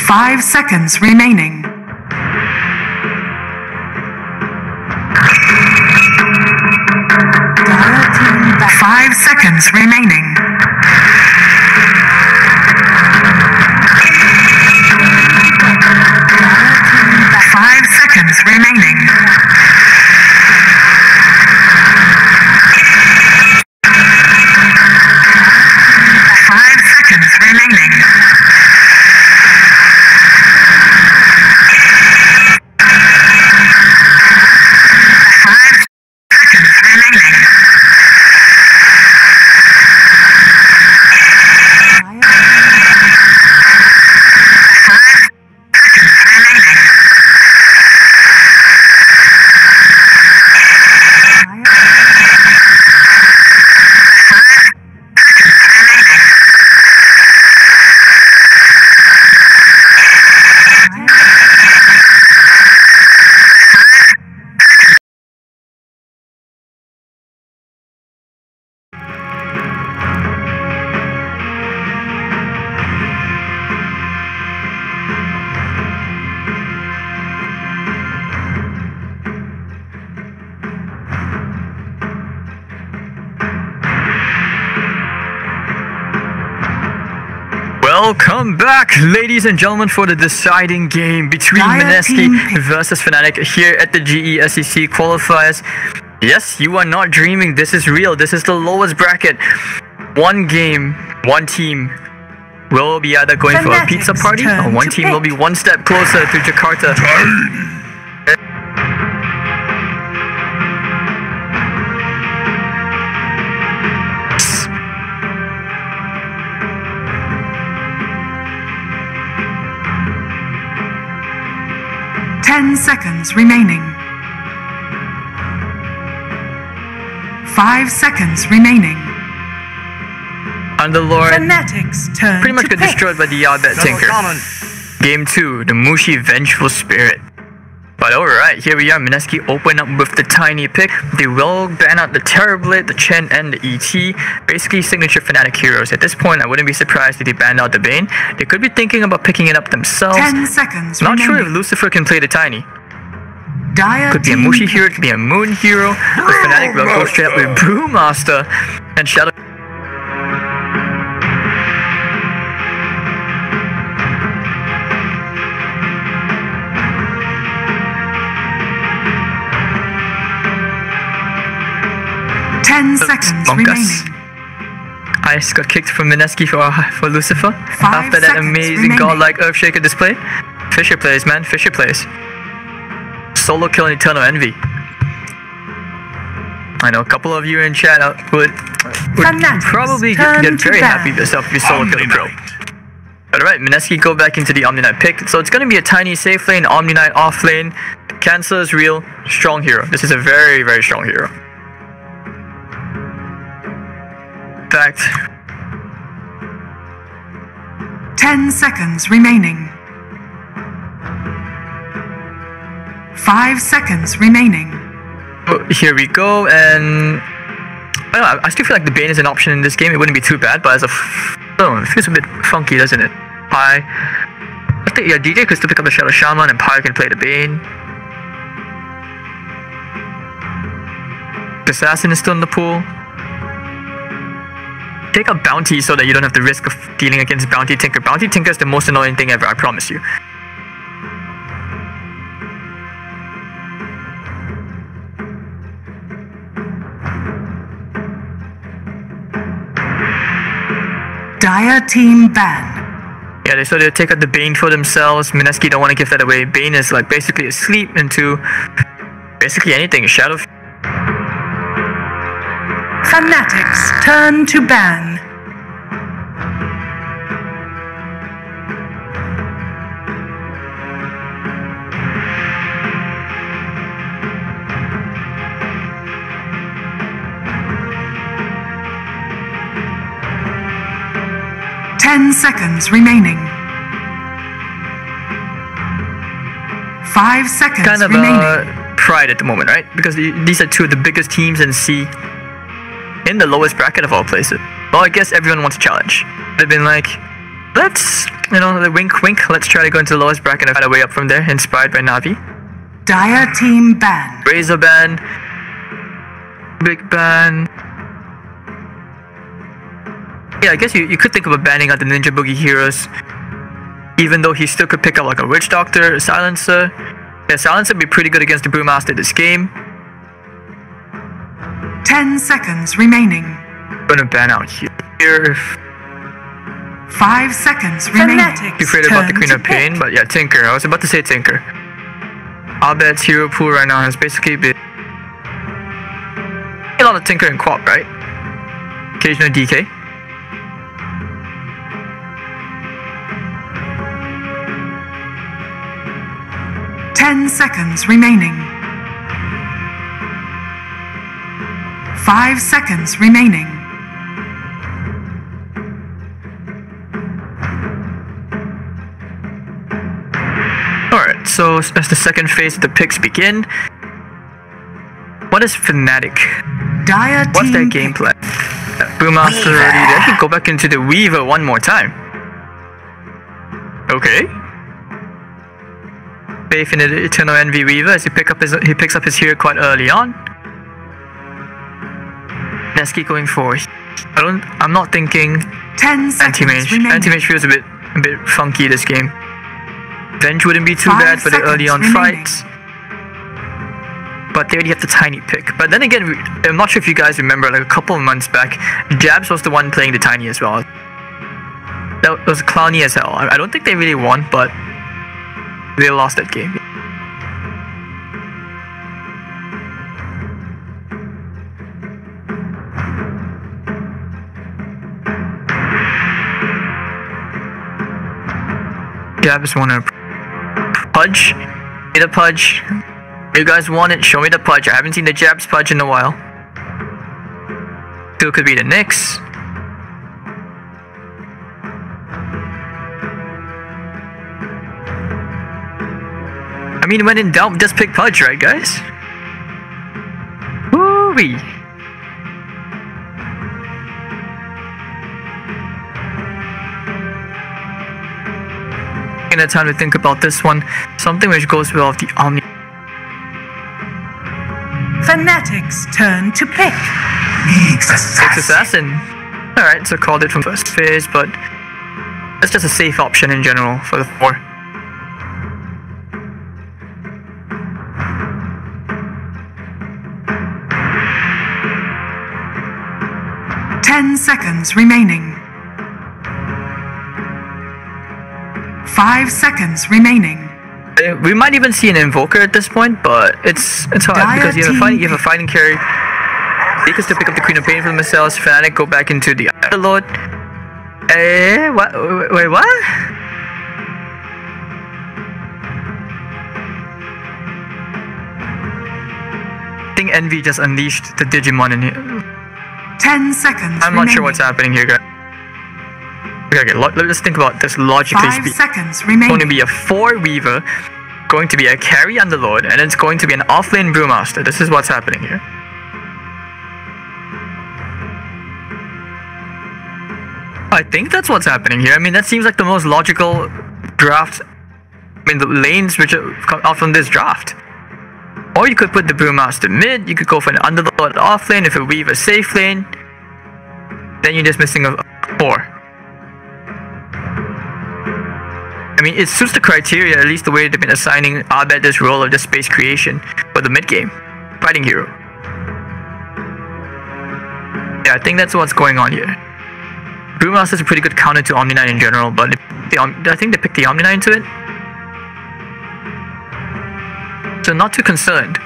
5 seconds remaining. DotA team back. 5 seconds remaining. Remaining. 5 seconds remaining. 5 seconds remaining. 'Welcome back, ladies and gentlemen, for the deciding game between Mineski versus Fnatic here at the GESEC qualifiers. Yes, you are not dreaming. This is real. This is the lowest bracket. One game, one team will be either going for a pizza party, or one team will be one step closer to Jakata. 10 seconds remaining. 5 seconds remaining. Underlord Fnatic's turn pretty much to got pick. destroyed by the Yardbat Tinker. Game 2, the Mushi Vengeful Spirit. But alright, here we are. Mineski open up with the tiny pick. They will ban out the Terrorblade, the Chen, and the ET. Basically signature Fnatic heroes. At this point, I wouldn't be surprised if they banned out the Bane. They could be thinking about picking it up themselves. 10 seconds Not remaining. sure if Lucifer can play the tiny. DotA Could be a Mushi hero, could be a Moon hero. But Fnatic will go straight up with Brewmaster and Shadow. Seconds Monk remaining. us. Ice got kicked from Mineski for Lucifer. 5 After that seconds amazing remaining. godlike Earthshaker display. Fisher plays, man. Fisher plays. Solo kill and Eternal Envy. I know a couple of you in chat would probably get very happy with yourself if you solo kill a pro. But alright, Mineski go back into the Omni Knight pick. So it's going to be a tiny safe lane, Omni Knight off lane. Cancer is real. Strong hero. This is a very, very strong hero. Fact. 10 seconds remaining. 5 seconds remaining. Oh, here we go, and I don't know, I still feel like the Bane is an option in this game. It wouldn't be too bad, but as a I don't know, it feels a bit funky, doesn't it? Pi. I think yeah, DJ could still pick up the Shadow Shaman, and Pi can play the Bane. The Assassin is still in the pool. Take up Bounty so that you don't have the risk of dealing against Bounty Tinker. Bounty Tinker is the most annoying thing ever, I promise you. DotA team ban. Yeah, so they take out the Bane for themselves. Mineski don't want to give that away. Bane is like basically asleep into basically anything. Shadow. Fnatic's turn to ban. Ten seconds remaining. 5 seconds Kind of remaining. pride at the moment, right? Because these are two of the biggest teams in C. In the lowest bracket of all places. Well, I guess everyone wants a challenge. They've been like, let's, the wink wink, let's try to go into the lowest bracket and find a way up from there, inspired by Navi. Dire team ban. Razor ban. Big ban. Yeah, I guess you could think about banning out the Ninja Boogie heroes. Even though he still could pick up like a Witch Doctor, a Silencer. Yeah, Silencer would be pretty good against the Brewmaster this game. 10 seconds remaining. I'm gonna ban out here. 5 seconds remaining. I'm afraid about the Queen of Pain, but yeah, Tinker. I was about to say Tinker. Abed's hero pool right now has basically been a lot of Tinker and Quap, right? Occasional DK. Ten seconds remaining. 5 seconds remaining. Alright, so as the second phase of the picks begin, what is Fnatic? What's their game plan? Brewmaster already there. He go back into the Weaver one more time. Okay. Faith in the Eternal Envy Weaver as he picks up his hero quite early on. Mineski going for. I'm not thinking 10 seconds anti-mage. remaining. Anti-mage feels a bit funky this game. Venge wouldn't be too bad for the early on fights. But they already have the Tiny pick. But then again, I'm not sure if you guys remember, like a couple of months back, Jabs was the one playing the Tiny as well. That was clowny as hell. I don't think they really won, but they lost that game. Jabs wanna Pudge? Need a Pudge. You guys want it? Show me the Pudge. I haven't seen the Jabs Pudge in a while. Still could be the Nyx. I mean, when in doubt, just pick Pudge, right, guys? Woo-wee. Taking the time to think about this one. Something which goes well with the Omni. Fnatic's turn to pick. Six Assassin. Alright, so called it from first phase, but that's just a safe option in general for the 4. Seconds remaining. 5 seconds remaining. We might even see an Invoker at this point, but it's hard because you have a fighting carry. They can still pick up the Queen of Pain from themselves. Fnatic go back into the Other Lord. What? Wait, what? I think Envy just unleashed the Digimon in here. 10 seconds I'm not sure what's happening here, guys. Okay, let's think about this logically speaking. 5 seconds remaining. It's going to be a 4 Weaver, going to be a carry Underlord, and it's going to be an offlane Brewmaster. This is what's happening here. I think that's what's happening here. I mean, that seems like the most logical draft. I mean, the lanes which are out from this draft. Or you could put the Brewmaster mid, you could go for an Underlord offlane, if a Weaver safe lane, then you're just missing a 4. I mean, it suits the criteria, at least the way they've been assigning Abed this role of just space creation for the mid game. Fighting hero. Yeah, I think that's what's going on here. Brewmaster's a pretty good counter to Omni Knight in general, but I think they picked the Omni Knight into it. So not too concerned,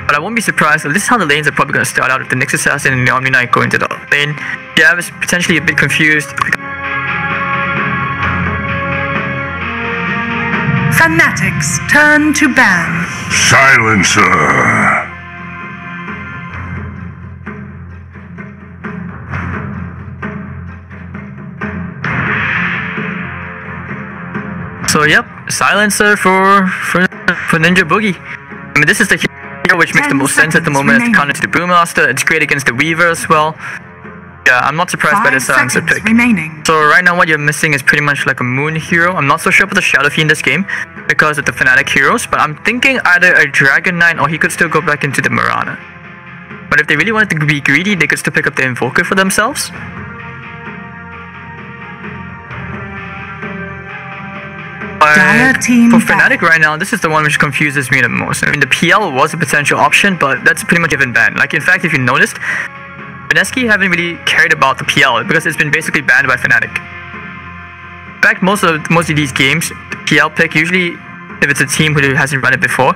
but I won't be surprised. This is how the lanes are probably going to start out with the Nyx Assassin and the Omni Knight going to the lane. Yeah, I was potentially a bit confused. Fnatic's turn to ban. Silencer. So yep, Silencer for Ninja Boogie. I mean, this is the hero which makes the most sense at the moment as the counter to the Brewmaster. It's great against the Weaver as well. Yeah, I'm not surprised by the 5 silencer seconds pick. remaining. So right now what you're missing is pretty much like a moon hero. I'm not so sure about the Shadow Fiend in this game because of the Fnatic heroes, but I'm thinking either a Dragon Knight or he could still go back into the Mirana. But if they really wanted to be greedy, they could still pick up the Invoker for themselves. But for Fnatic right now, this is the one which confuses me the most. I mean, the PL was a potential option, but that's pretty much even banned. Like, in fact, if you noticed, Mineski haven't really cared about the PL because it's been basically banned by Fnatic. In fact, most of these games, PL pick, usually if it's a team who hasn't run it before,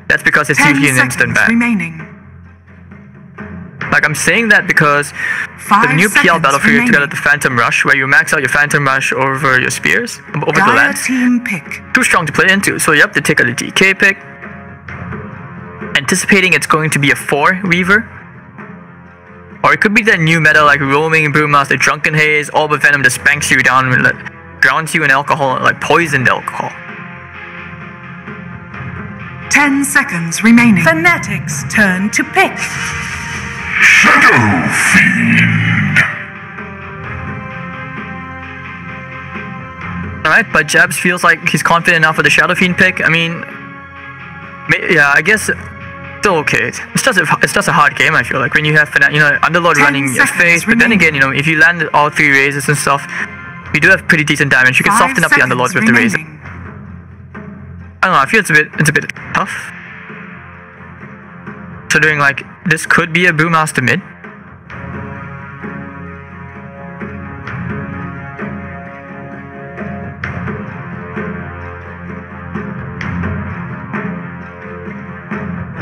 that's because it's usually an instant ban. Remaining. Like, I'm saying that because the new PL battle for you together, the Phantom Rush, where you max out your Phantom Rush over your spears, over the lance, too strong to play into. So yep, they take out the DK pick, anticipating it's going to be a 4 Weaver. Or it could be that new meta like Roaming Brewmaster, Drunken Haze, all but Venom just spanks you down and drowns you in alcohol, like poisoned alcohol. 10 seconds remaining. Fnatic's turn to pick. Shadow Fiend. Alright, but Jabs feels like he's confident enough with the Shadow Fiend pick. I mean, yeah, I guess still okay. It's just a hard game, I feel like, when you have Underlord running your face, but then again, if you land all 3 raises and stuff, you do have pretty decent damage. You can soften up the Underlord with the raises. I don't know, I feel it's a bit tough. Considering like this could be a Brewmaster mid.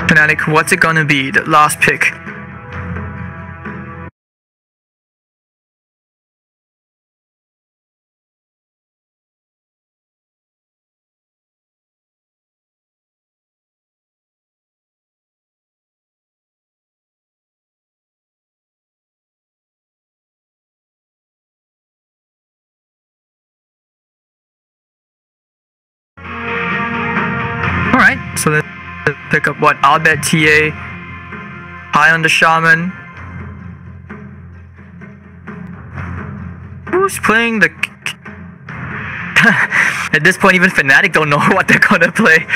Fnatic, what's it gonna be? The last pick. Alright, so let's pick up what? I'll bet TA. High on the Shaman. Who's playing the... At this point, even Fnatic don't know what they're gonna play.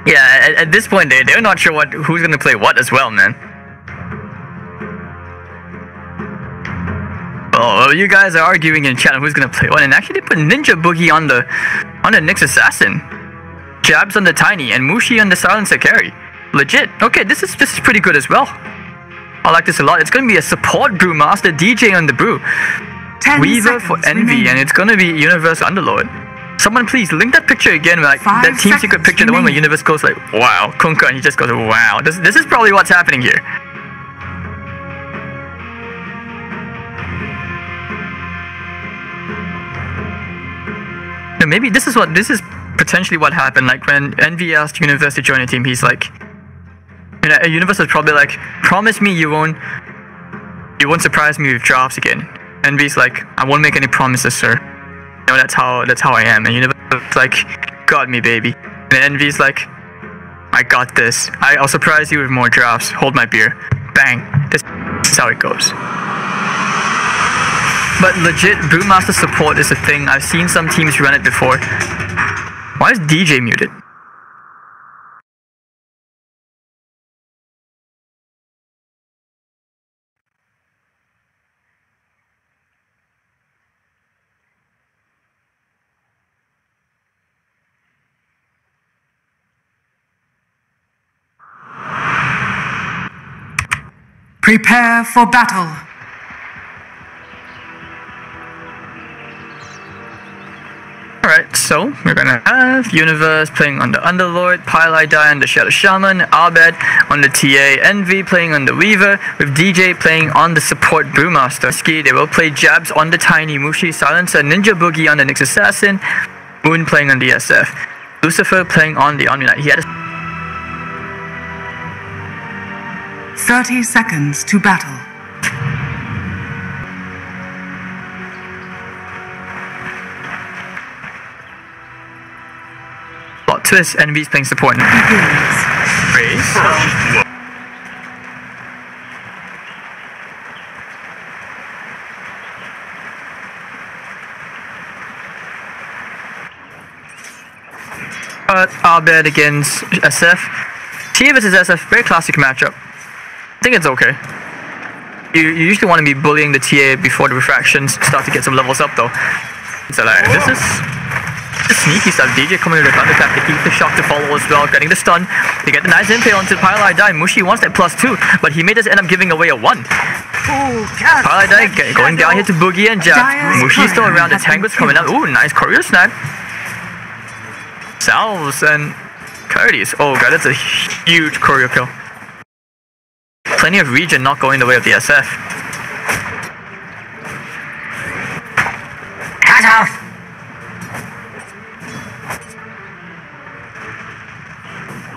Yeah, at this point, they're not sure who's gonna play what as well, man. Oh, you guys are arguing in chat on who's gonna play what, and actually they put Ninja Boogie on the Nyx Assassin, Jabs on the Tiny, and Mushi on the Silencer carry. Legit. Okay, this is pretty good as well. I like this a lot. It's gonna be a support Brewmaster, DJ on the Brew, Weaver for Envy, and it's gonna be Universe Underlord. Someone please link that picture again, like that Team Secret picture, the one where Universe goes like, wow, Kunkka, and he just goes, wow. This is probably what's happening here. Maybe this is potentially what happened. Like when Envy asked Universe to join a team, he's like, Universe was probably like, promise me you won't surprise me with drafts again. Envy's like, I won't make any promises, sir. That's how I am. And Universe is like, got me, baby. And Envy's like, I got this. I'll surprise you with more drafts. Hold my beer. Bang. This is how it goes. But legit, Brewmaster support is a thing. I've seen some teams run it before. Why is DJ muted? Prepare for battle. Alright, so we're gonna have Universe playing on the Underlord, Pylai on the Shadow Shaman, Abed on the TA, Envy playing on the Weaver, with DJ playing on the support Brewmaster. They will play Jabs on the Tiny, Mushi, Silencer, Ninja Boogie on the Nyx Assassin, Moon playing on the SF, Lucifer playing on the Omni Knight. He had 30 seconds to battle. Plot twist, Envy's playing support now. Raise. Abed against SF. TA versus SF, very classic matchup. I think it's okay. You usually want to be bullying the TA before the refractions start to get some levels up though. So like, this is sneaky stuff. DJ coming to the thunderclap to keep the shock to follow as well, getting the stun. They get the nice impale onto Pylai Die. Mushi wants that +2, but he may just end up giving away a 1. Pylai Die going down here to Boogie and Jack. Mushi still around, the Tango's coming up. Ooh, nice choreo snap. Salves and Curtis. Oh god, that's a huge choreo kill. Plenty of region not going the way of the SF. Cut off!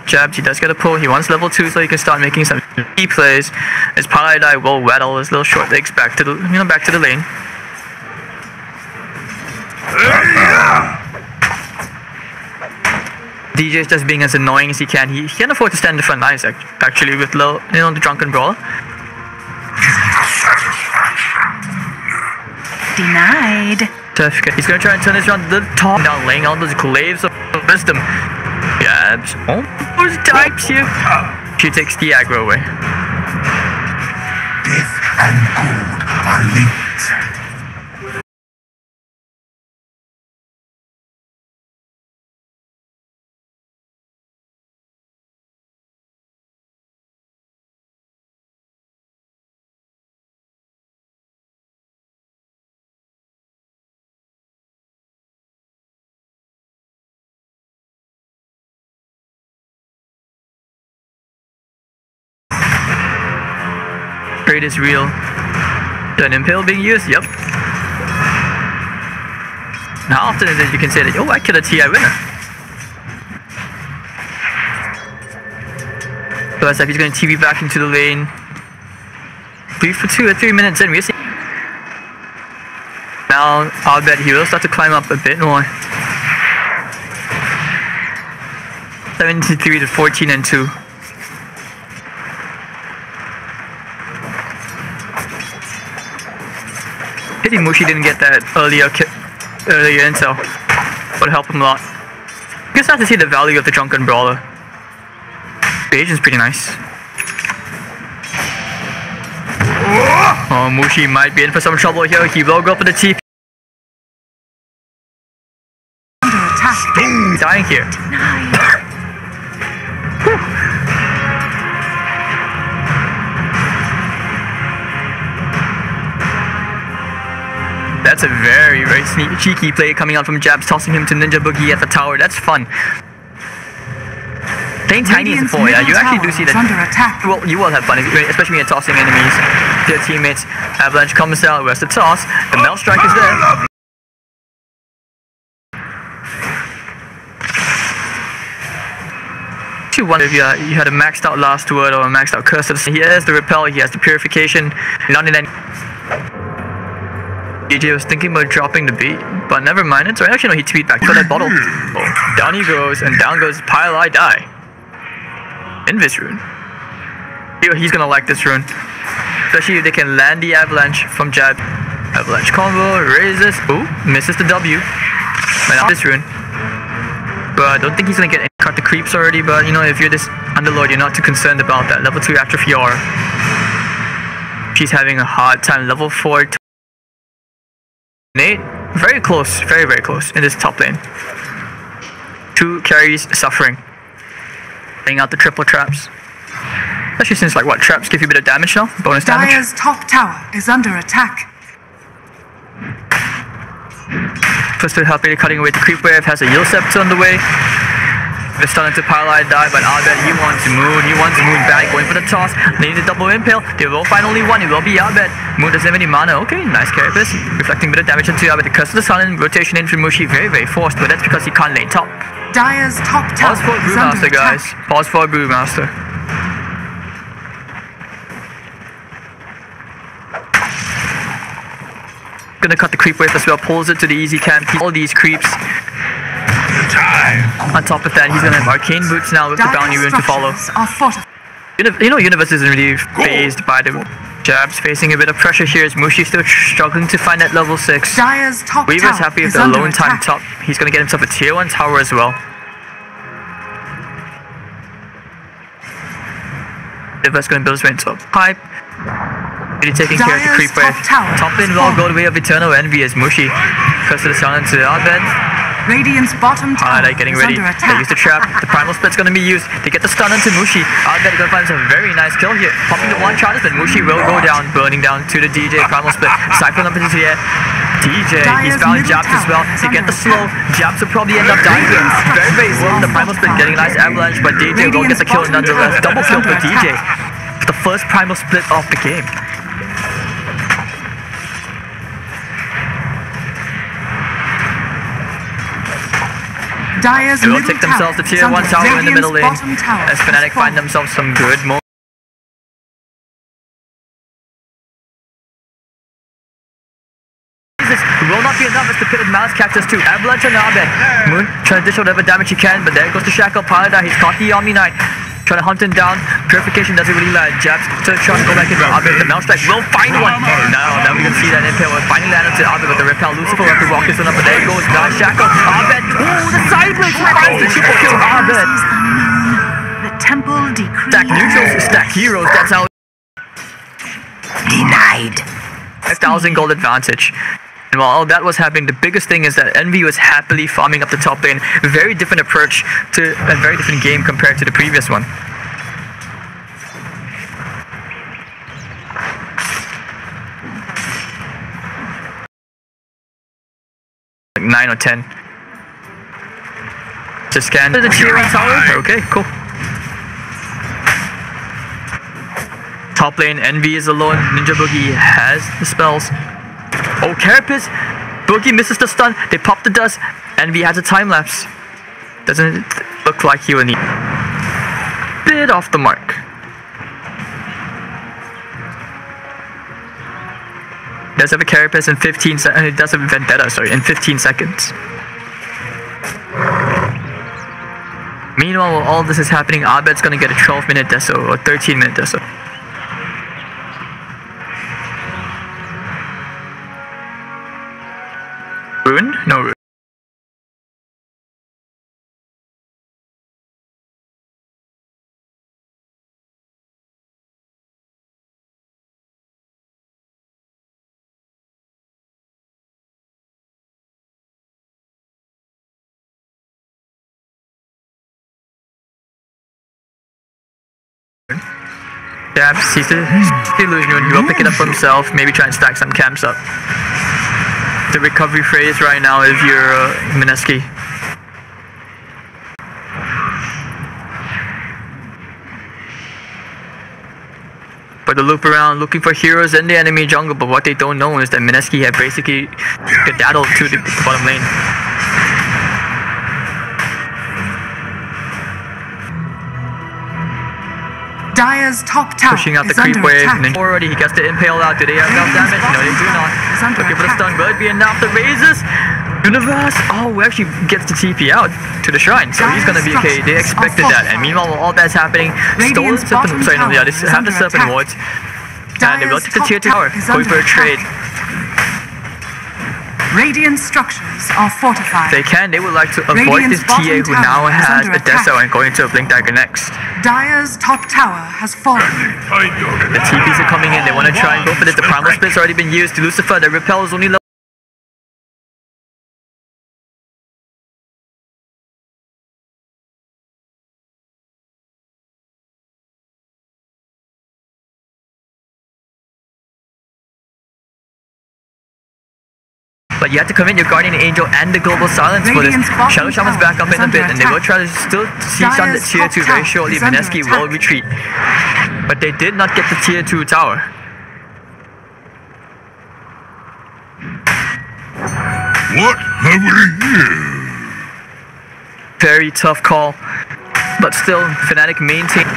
Jabs, he does get a pull. He wants level 2 so he can start making some key plays. As Paladai will waddle his little short legs back to the lane. DJ is just being as annoying as he can. He can't afford to stand in the front lines actually with the drunken brawl. Denied. He's gonna try and turn this around to the top down, laying out those glaives of wisdom. Jabs almost types you. She takes the aggro away. Death and good are linked. Trade is real. An impale being used? Yep. How often is it you can say that, oh, I killed a TI winner? So as if he's going to TV back into the lane. 3 for 2 at 3 minutes in. We're seeing. Now, I'll bet he will start to climb up a bit more. 73 to 14 and 2. Pity Mushi didn't get that earlier intel. Would help him a lot. You can start to see the value of the drunken brawler. The agent's pretty nice. Oh, Mushi might be in for some trouble here. He will go for the TP. Under attack. He's dying here. That's a very, very cheeky play coming out from Jabs, tossing him to Ninja Boogie at the tower. That's fun. Playing tiny is a foil, yeah. You actually do see that. Well, you will have fun, especially when you're tossing enemies, their teammates. Avalanche comes out, where's the toss? The Mel Strike is there. You wonder if you had a maxed out last word or a maxed out curse. He has the repel, he has the purification, not in any. DJ was thinking about dropping the beat, but never mind. It's right. Actually, no, he tweeted back for that bottle. Oh, down he goes, and down goes Pylai Die. Invis rune. He's gonna like this rune, especially if they can land the avalanche from Jab. Avalanche combo, raises. Ooh, misses the W. And this rune. But I don't think he's gonna get cut the creeps already. But you know, if you're this underlord, you're not too concerned about that. Level 2 atrophy aura. She's having a hard time. Level 4. Nate, very close, very, very close in this top lane. 2 carries suffering. Laying out the triple traps. Especially since, like, what, traps give you a bit of damage now? Bonus damage. Dire's top tower is under attack. First to help cutting away the creep wave, has a yield scepter on the way. They're starting to Pylai Die, but Albert, he wants to move back, going for the toss. They need a double impale. They will find only one. It will be Albert. Moon doesn't have any mana. Okay, nice carapace. Reflecting a bit of damage into Albert. The curse of the sun and rotation in from Mushi. Very, very forced, but that's because he can't lane top. Dire's top tower Pause for is under Brewmaster, guys. attack. Pause for Brewmaster. Gonna cut the creep wave as well. Pulls it to the easy camp. All these creeps. On top of that, he's gonna have arcane boots now with the bounty rune to follow. You know, Universe isn't really phased by the Jabs. Facing a bit of pressure here as Mushi still struggling to find that level 6. Dire's top Weaver's tower happy with is the under alone time attack. top. He's gonna get himself a tier 1 tower as well. Reverse going to build his way into a pipe. Really taking care of the creep wave. Top lane will go the way of Eternal Envy as Mushi goes to the silence to our bed. Radiant's bottom tower They're getting is ready. under They attack. use the trap. The primal split's gonna be used. They get the stun onto Mushi. Outbed is gonna find a very nice kill here. Popping the one charge, but Mushi will go down, burning down to the DJ. Primal split. Cyclone up into the air. DJ, he's found jabs as well. They get the slow. Jabs will probably end up dying here. Very, very well. The primal split getting a nice avalanche, but DJ will get the kill nonetheless. Double kill for DJ. The first primal split of the game. Dire's They will middle take themselves tower to tier is 1 under tower in the middle lane Radiant's bottom tower as has Fnatic find fallen. themselves some good moments. Will not be enough as the pitted Malice catches too. Avalanche on Abed. Moon trying to dish out whatever damage he can, but there goes the Shackle. Paladin, he's caught the Omni Knight. Trying to hunt him down. Purification doesn't really land. Jabs to try to go back in. Abed, the Mount Strike will find one. Now we can see that impale will finally land into Abed with the repel. Lucifer will have to walk this one up, but there goes Mount Shackle. Abed, ooh, the sideways finds the triple kill. Abed. The temple decrees. Stack neutrals, stack heroes. That's how. Denied. 1,000 gold advantage. And while all that was happening, the biggest thing is that Envy was happily farming up the top lane. Very different approach to a very different game compared to the previous one. Like 9 or 10. Just scan the tier 1 tower. Okay, cool. Top lane, Envy is alone. Ninja Boogie has the spells. Oh, Carapace! Boogie misses the stun. They pop the dust. Envy has a time lapse. Doesn't look like he will need. Bit off the mark. Does have a Carapace in 15 seconds. It does have a Vendetta, sorry, in 15 seconds. Meanwhile, while all this is happening, Abed's gonna get a 12-minute deso or 13-minute deso. Rune? No rune. Yeah, sees the illusion rune. He will pick it up for himself, maybe try and stack some camps up. The recovery phrase right now if you're Mineski. But they loop around looking for heroes in the enemy jungle, but what they don't know is that Mineski had basically skedaddled to the bottom lane. Dire's top tower Pushing out the is creep under wave, attack. and then already he gets the impale out. Do they have enough damage? No, they do not. Looking for the stun, will it be enough? The raises! Universe! Oh, actually gets the TP out to the shrine, so he's gonna be okay. They expected that, and meanwhile, while all that's happening, stolen serpent. Sorry, no, yeah, they have the serpent wards. And they will take the tier 2 tower, going for a trade. Radiant structures are fortified. They would like to avoid this TA who now has a Deso and going to a Blink Dagger next. Dire's top tower has fallen. The TPs are coming in, they want to try and go for this. The primal split's already been used. Lucifer, the repel is only level but you have to commit your Guardian Angel and the Global Silence for this. Shadow Shaman's back up in a bit, and they will try to still seize on the tier 2 very shortly. Mineski will retreat. But they did not get the tier 2 tower. What have we here? Very tough call. But still, Fnatic maintain.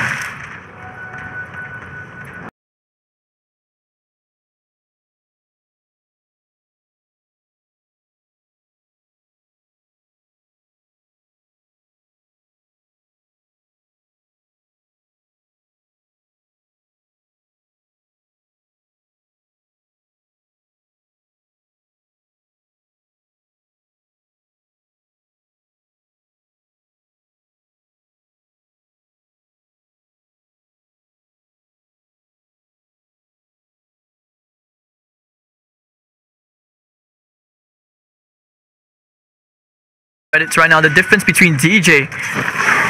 But it's right now the difference between DJ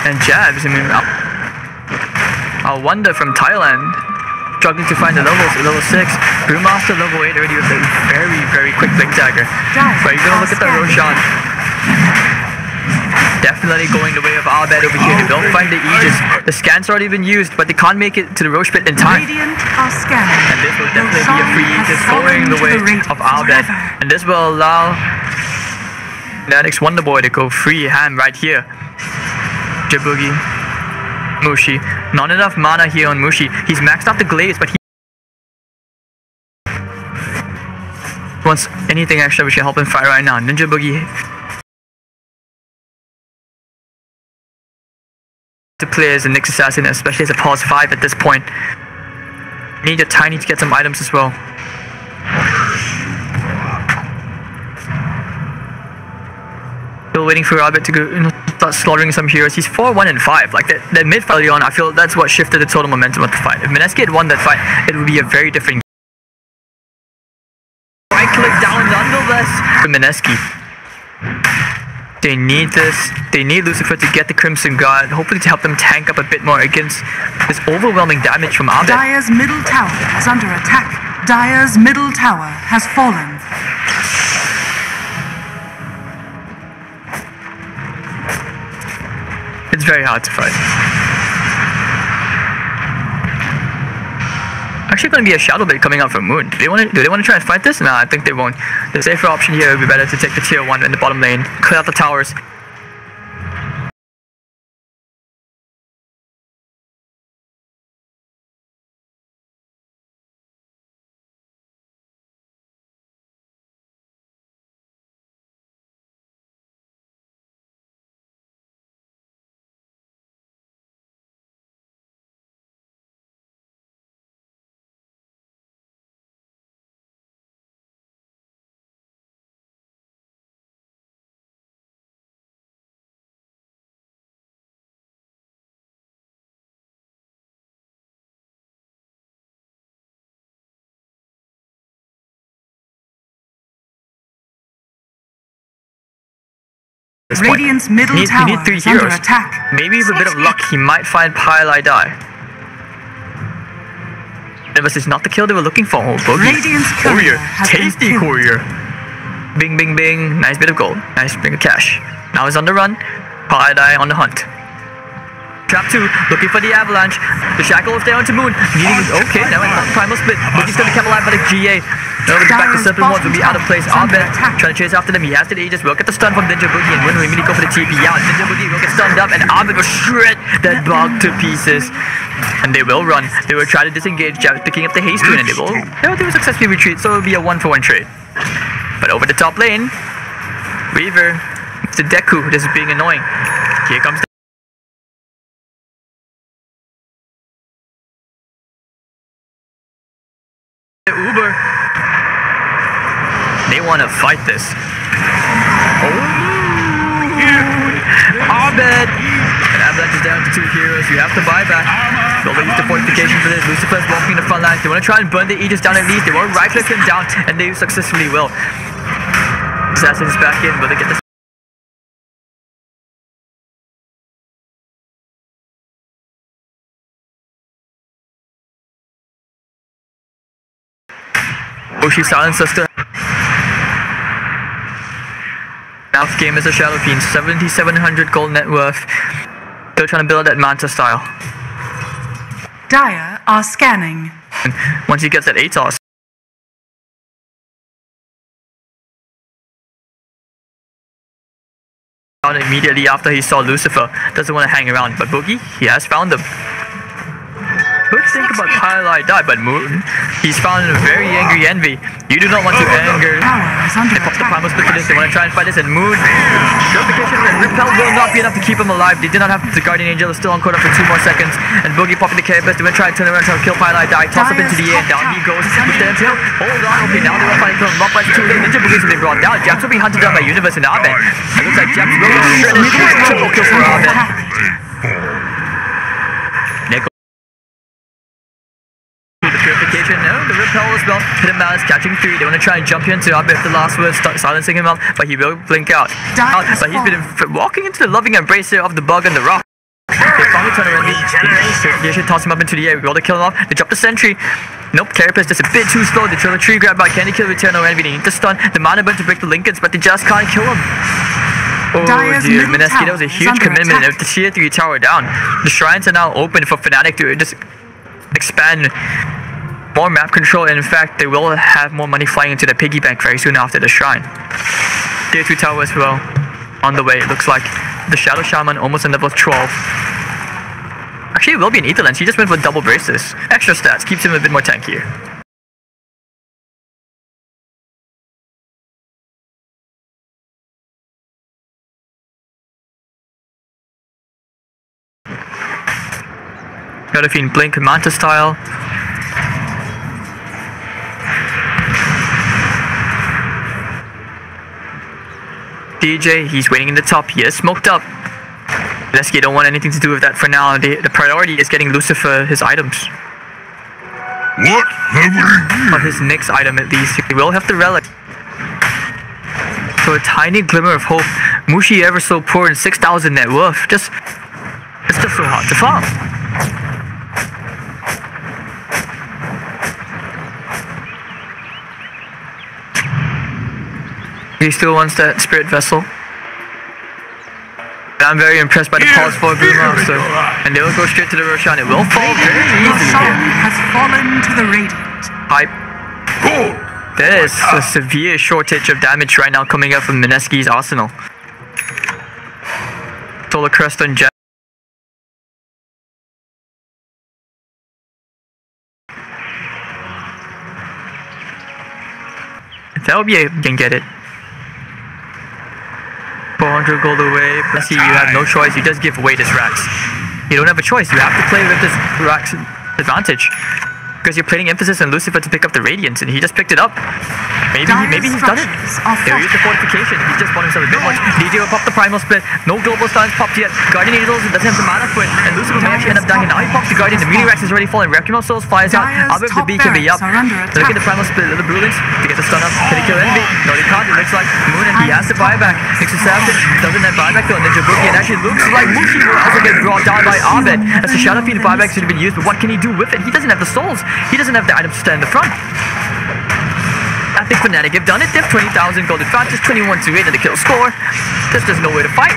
and Jabs. I mean, I wonder from Thailand, struggling to find the levels at level 6. Brewmaster level 8 already with a very, very quick blink dagger. But you're gonna look at the Roshan. Definitely going the way of Abed over here. They don't find the Aegis. The scan's already been used, but they can't make it to the Roche pit in time. And this will definitely be a free Aegis going the way of Abed. And this will allow Fnatic's Wonderboy to go free hand right here. Jaboogie, Mushi. Not enough mana here on Mushi. He's maxed out the Glaze, but he wants anything extra which can help him fight right now. Ninja Boogie to play as a Nyx Assassin, especially as a pause 5 at this point. You need a Tiny to get some items as well. Still waiting for Rabbit to go, start slaughtering some heroes. He's 4-1-5. Like that mid fight early on, I feel that's what shifted the total momentum of the fight. If Mineski had won that fight, it would be a very different game. Right click down nonetheless for Mineski. They need this. They need Lucifer to get the Crimson Guard, hopefully to help them tank up a bit more against this overwhelming damage from Abed. Dire's middle tower is under attack. Dire's middle tower has fallen. It's very hard to fight. Actually going to be a Shadow Blade coming out from Moon. Do they want to try and fight this? Nah, I think they won't. The safer option here would be better to take the tier 1 in the bottom lane, clear out the towers. Radiant's middle tower he need 3 is under heroes. attack. Maybe with a bit of luck, he might find Pile Die. This is not the kill they were looking for. Oh, Boogie. Radiant's Courier. has Tasty been killed. Courier. Bing, bing, bing. Nice bit of gold. Nice bit of cash. Now he's on the run. Pile Die on the hunt. Trap 2, looking for the avalanche. The shackle is there onto Moon. Needing, okay, now it's primal split. Boogie's gonna be kept alive by the GA. No, the back to Serpent Ward will be out of place. Abed trying to chase after them. He has the Aegis. Will get the stun from Ninja Boogie, and Moon will immediately go for the TP. Yeah, Ninja Boogie will get stunned up, and Abed will shred that bug to pieces. And they will run. They will try to disengage. Jab picking up the haste rune, and they will successfully retreat. So it will be a 1-for-1 trade. But over the top lane, Weaver, it's the Deku. This is being annoying. Here comes the Uber. They want to fight this. Oh, Abed. And Avalanche is down to 2 heroes. You have to buy back. They'll use the fortification for this. Lucifer's walking in the front lines. They want to try and burn the Aegis down at least. They won't right click him down, and they successfully will. Assassin is back in. Will they get this? She silenced us. Now game is a Shadow Fiend, 7,700 gold net worth. Still trying to build that Manta style. Dire are scanning. And once he gets that ATOS, immediately after he saw Lucifer, doesn't want to hang around. But Boogie, he has found them. Could think about Pile Die, but Moon, he's found a very angry Envy. You do not want to anger. They pop the primal split to this. They want to try and fight this, and Moon, purification and repel will not be enough to keep him alive. They did not have the Guardian Angel, is still on quota for 2 more seconds, and Boogie popping the Carapace. They want to try and turn around, try to kill Pile Die, toss up into the air, down he goes with the impale. Hold on, okay, now they will find him. Not by 2 late. Ninja Boogie's been brought down. Japs will be hunted down by Universe and Abed. It looks like Japs will be shredded. Triple kill for Abed. fortification. No, the repel as well. Hidden Malice catching 3. They want to try and jump into Abed at the last word, start silencing him out, but he will blink out. But he's been walking into the loving embrace here of the bug and the rock. They finally turn around. They should toss him up into the air. We able to kill him off. They drop the sentry. Nope, Carapace just a bit too slow. They throw the tree grab by Candy Kill with no envy. They need to stun the mana burn to break the Lincolns, but they just can't kill him. Oh dear, Mineski, that was a huge commitment to see a 3 tower down. The shrines are now open for Fnatic to just expand more map control, and in fact, they will have more money flying into the piggy bank very soon after the shrine. Tier 2 tower as well on the way, it looks like. The Shadow Shaman almost on level 12. Actually, it will be an Ether Lens. He just went for double braces. Extra stats keeps him a bit more tankier. Got a Fiend Blink Manta style. DJ, he's waiting in the top. He is smoked up. Mineski don't want anything to do with that for now. The priority is getting Lucifer his items. What have we here? Or his Nyx item at least. He will have the relic. So a tiny glimmer of hope. Mushi ever so poor and 6,000 net worth. It's just so hard to farm. He still wants that Spirit Vessel. I'm very impressed by the pause for Brewmaster. And they will go straight to the Roshan. It will fall very easily here. Has fallen to the Radiant. Hype. There is a severe shortage of damage right now coming up from Mineski's arsenal. Solar Crest on Jet. That would be a can get it. 400 gold away. Mineski, you have no choice. You just give away this Rax. You don't have a choice. You have to play with this Rax advantage. Because you're putting emphasis on Lucifer to pick up the Radiance, and he just picked it up. Maybe he's done it. There is the fortification. He's just bought himself a bit much. DJ will pop the Primal Split. No global stuns popped yet. Guardian Needles doesn't have the mana for it. And Lucifer may actually end up dying. Now he pops the Guardian. The Meteor Rax is already falling. Requiem of Souls fires out. Albert the Beacon be up. Look at the Primal Split. Little Brewlings to get the stun up. Can he kill Envy? No, he can't. It looks like Moon, and he has the buyback. Nixon Savage doesn't have buyback though. Ninja Boogie. It actually looks like Mushi will also get brought down by Abed. As the Shadow Fiend buyback should have been used, but what can he do with it? He doesn't have the souls. He doesn't have the items to stand in the front. I think Fnatic have done it. They have 20,000 gold advantage, 21 to 8 in the kill score. There's no way to fight.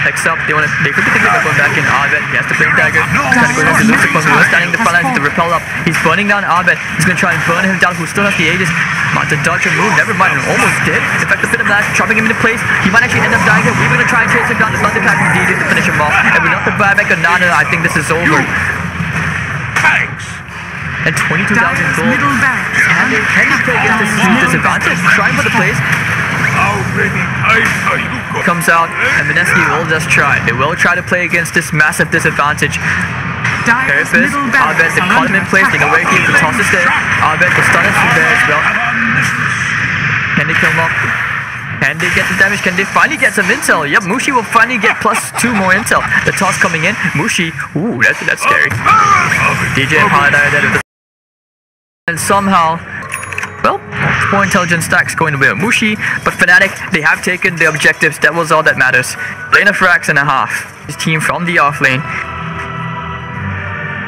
Next up, they could be thinking about going back in Abed. He has to bring dagger. Trying to go down to Lucifer, who is standing in the front line with the repel up. He's burning down Abed. He's going to try and burn him down, who still has the Aegis. Manta dodge and move, never mind, and almost dead. In fact, the Pit of Blast, chopping him into place. He might actually end up dying here. We're going to try and chase him down. The Thunder Pack from DJ to finish him off. And without the buyback on Nana, I think this is over. And 22,000 gold. Can they play against this disadvantage? Trying for the place. Comes out, and Mineski will just try. They will try to play against this massive disadvantage. Carapace, Abed, they caught him in place. They know where he is. The toss is there. Abed, the stun is there as well. Can they kill him off? Can they get the damage? Can they finally get some intel? Yep, Mushi will finally get +2 more intel. The toss coming in. Mushi, ooh, that's scary. DJ and Paladar are dead. And somehow, well, more intelligent stacks going away with Mushi, but Fnatic, they have taken the objectives. That was all that matters. Lane of Rax and a half. His team from the off lane.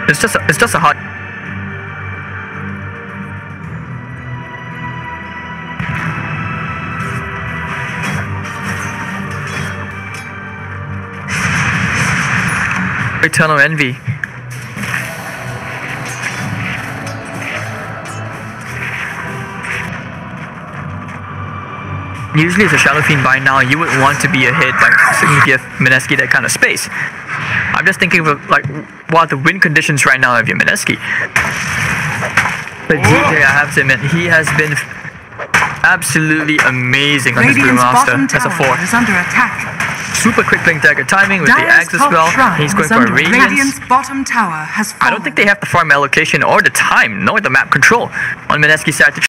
It's just a hot. Eternal Envy. Usually as a Shadow Fiend by now, you would want to be ahead, like, so you give Mineski that kind of space. I'm just thinking of, like, what the win conditions right now of your Mineski. But DJ, I have to admit, he has been absolutely amazing on his Brewmaster as a 4. Is under attack. Super quick blink dagger timing with the axe as well. He's going for a Radiance. Bottom tower has fallen. I don't think they have the farm allocation or the time, nor the map control on Mineski's side to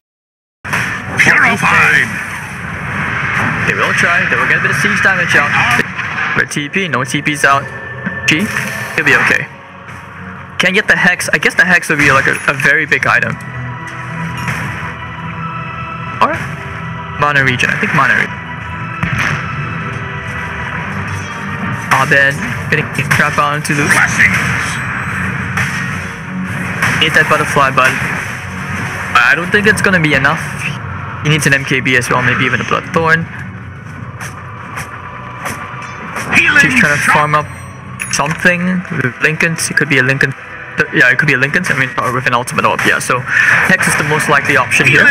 Purified! They will try, they will get a bit of siege damage out. Red TP, no TP's out. G, he'll be okay. Can't get the Hex. I guess the Hex would be like a very big item. Or Mana region. I think Mana region. Abed getting crap out into Luke. Need that butterfly, but I don't think it's gonna be enough. He needs an MKB as well, maybe even a Bloodthorn. He's trying to farm up something. Linken's, it could be a Linken. Yeah, it could be a Linken's. I mean, or with an ultimate up. Yeah, so Hex is the most likely option here.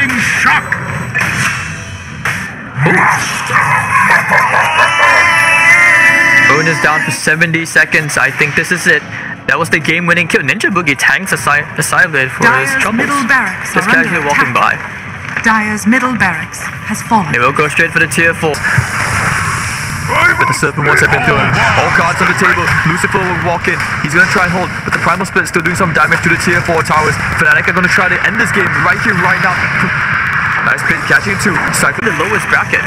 Owen is down for 70 seconds. I think this is it. That was the game-winning kill. Ninja Boogie tanks a side blade for his troubles. Just casually walking by. Dire's middle barracks has fallen. They will go straight for the tier 4. With the Serpent one step into him. All cards on the table. Lucifer will walk in. He's going to try and hold. But the Primal Split still doing some damage to the tier 4 towers. Fnatic are going to try to end this game right here, right now. Nice pit catching 2. Cycle the lowest bracket.